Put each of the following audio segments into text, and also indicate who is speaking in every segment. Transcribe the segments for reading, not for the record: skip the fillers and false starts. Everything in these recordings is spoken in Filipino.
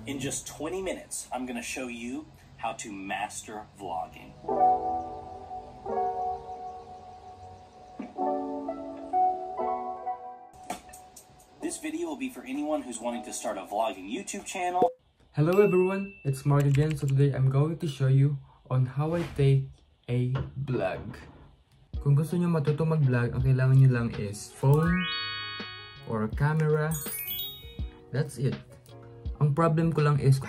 Speaker 1: In just 20 minutes, I'm going to show you how to master vlogging. This video will be for anyone who's wanting to start a vlogging YouTube channel.
Speaker 2: Hello everyone, it's Mark again. So today I'm going to show you on how I take a vlog. Kung gusto nyo matuto mag-vlog, ang kailangan nyo lang is phone or camera. That's it. Ang problem ko lang is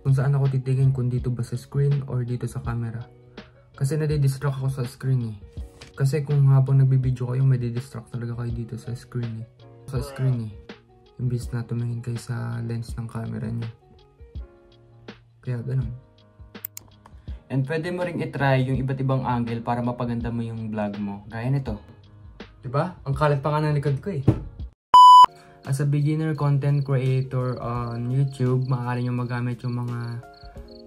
Speaker 2: kung saan ako titingin, kung dito ba sa screen or dito sa camera. Kasi nadidistract ako sa screen eh. Kasi kung habang nagbibideo kayo, may didistract talaga kayo dito sa screen eh. Sa screen eh. Imbis na tumingin kayo sa lens ng camera nyo. Kaya ganun. And pwede mo ring itry yung iba't ibang angle para mapaganda mo yung vlog mo. Gaya nito. Diba? Ang kalat pa nga ng likod ko eh. As a beginner content creator on YouTube, maaari nyo magamit yung mga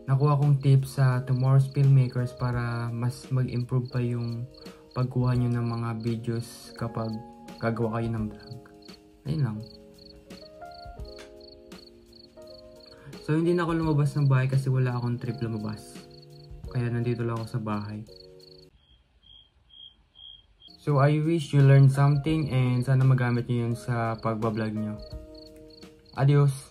Speaker 2: nakuha kong tips sa Tomorrow's Filmmakers para mas mag-improve pa yung pagkuha nyo ng mga videos kapag gagawa kayo ng vlog. Ayun lang. So hindi na ako lumabas ng bahay kasi wala akong trip lumabas. Kaya nandito lang ako sa bahay. So I wish you learned something and sana magamit nyo yun sa pagbablog nyo. Adios!